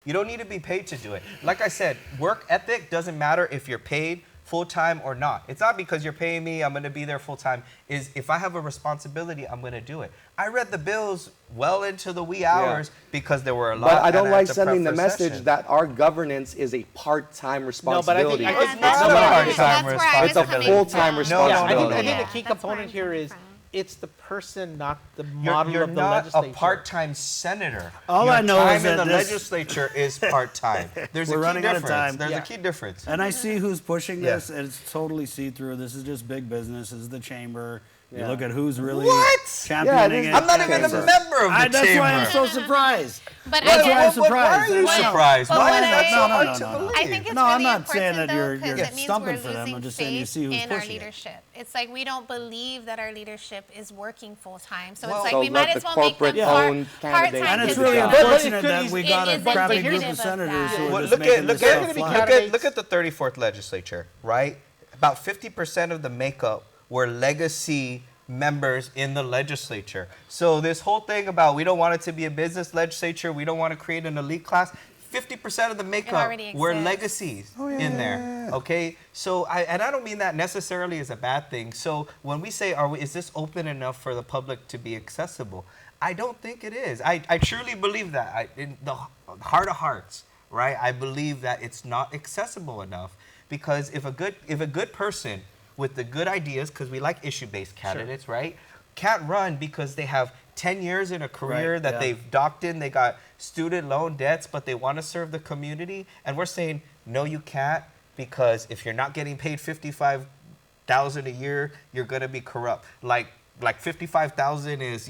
You don't need to be paid to do it. Like I said, work ethic doesn't matter if you're paid full-time or not. It's not because you're paying me, I'm going to be there full-time. Is if I have a responsibility, I'm going to do it. I read the bills well into the wee hours because there were a lot. But I don't and like had to sending the prep for message session. that our governance is a part-time responsibility. I think It's not a part-time It's a responsibility. full-time No, responsibility. I think Yeah, the key that's where component I'm here coming is from. it's the person, not the You're, model you're of the not legislature. a part-time senator. All Your I know time is in that the this- legislature is part-time. There's We're a key running out of difference. time. There's Yeah. a key difference. And I see who's pushing Yeah. this, and it's totally see-through. This is just big business. This is the chamber. You Yeah. look at who's really What? championing Yeah, it. I'm not even a Chamber. member of the That's chamber. why I'm so surprised. But That's I why I'm guess, surprised. Why are you Why not? surprised? But Why what is that I- so No, hard no, to no, no. believe? I think it's No, really I'm not saying important, that you're though, 'cause it means stumping we're for them. I'm losing just saying you faith see who's in our pushing it. leadership. It's like we don't believe that our leadership is working full time. So Well, it's like So we might let as the well make them corporate-owned part-time. candidates And it's do really the job. unfortunate But that it we is got a crappy group indicative of of senators that. who are Well, just look making at this look stuff at be fly. candidates. look at the 34th legislature, right? About 50% of the makeup were legacy members in the legislature. So this whole thing about we don't want it to be a business legislature, we don't want to create an elite class. 50% of the makeup already were exists. legacies in there. Okay, so I don't mean that necessarily as a bad thing. So when we say, is this open enough for the public to be accessible? I don't think it is. I truly believe that. In the heart of hearts, right? I believe that it's not accessible enough because if a good person with the good ideas, because we like issue-based candidates, right? Can't run because they have 10 years in a career Right, that yeah. they've docked in, they got student loan debts, but they want to serve the community. And we're saying, no, you can't, because if you're not getting paid $55,000 a year, you're going to be corrupt. Like 55,000 is,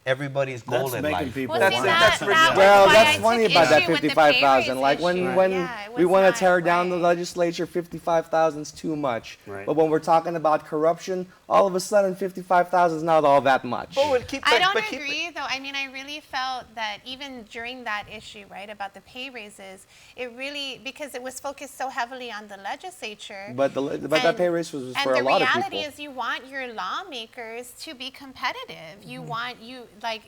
everybody's goal That's in making life. people Well, That's see, it. that- That's that ridiculous. was Well, why that's I funny took about that issue with the pay 55,000. raise Like when issue. when Yeah, it we was want not to tear down the right. legislature, 55,000 is too much. Right. But when we're talking about corruption, all of a sudden 55,000 is not all that much. Oh, and keep I that- don't but keep it- agree, though. I mean, I really felt that even during that issue, right, about the pay raises, it really, because it was focused so heavily on the legislature. But that pay raise was for a lot of And the people. reality is you want your lawmakers to be competitive. You want,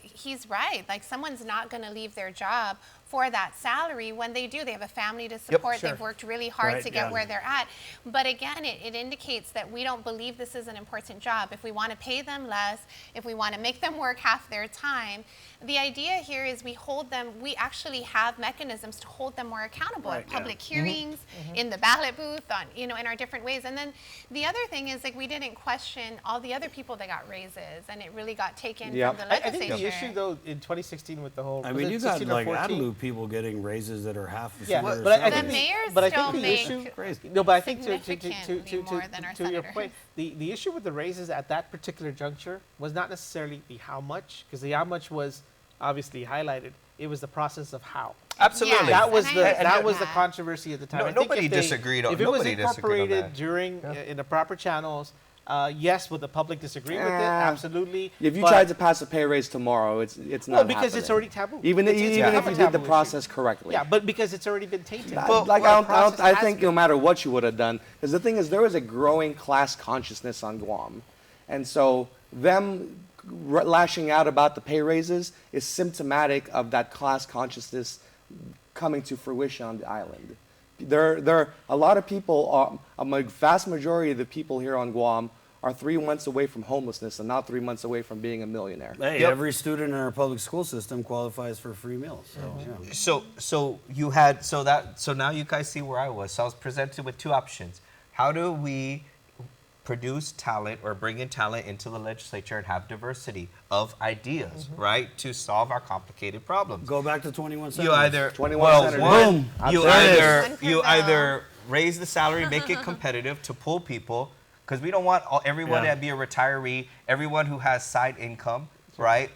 he's right, like someone's not going to leave their job for that salary. When they do, they have a family to support. sure. They've worked really hard Right, to get yeah. where they're at. But again, it indicates that we don't believe this is an important job. If we want to pay them less, if we want to make them work half their time, the idea here is we actually have mechanisms to hold them more accountable Right, at yeah. public hearings, in the ballot booth, in our different ways. And then the other thing is, like, we didn't question all the other people that got raises, and it really got taken Yep. from the I legislature. think the issue, though, in 2016 with the whole, I was mean, it you got 16 or like 14? Adelou people getting raises that are half the Yeah, figure. but I The think mayors but I still think the make issue, Crazy. no, but I think significantly more than our to your senators. point, the issue with the raises at that particular juncture was not necessarily the how much, because the how much was obviously highlighted. It was the process of how. Absolutely. Yes, That was and the I that was the that. controversy at the time. No, I think nobody if they- disagreed on- If it was nobody disagreed on incorporated that. during in the proper channels, yes, would the public disagree with it? Absolutely. If you but- tried to pass a pay raise tomorrow, it's not no, because it's happening. already taboo. Even It's even become if a you did the taboo issue. process correctly. Yeah, but because it's already been tainted. I think no matter what you would have done, because the thing is, there was a growing class consciousness on Guam, and so them lashing out about the pay raises is symptomatic of that class consciousness coming to fruition on the island. A lot of people, a vast majority of the people here on Guam are 3 months away from homelessness and not 3 months away from being a millionaire. Hey, Yep. every student in our public school system qualifies for free meals. So, yeah. So now you guys see where I was. So I was presented with two options. How do we produce talent or bring in talent into the legislature and have diversity of ideas, right, to solve our complicated problems? Go back to 21 You senators. either 21 senators. Boom. you There it is. you One for either raise the salary, make it competitive to pull people, because we don't want everyone Yeah. to be a retiree, everyone who has side income, right?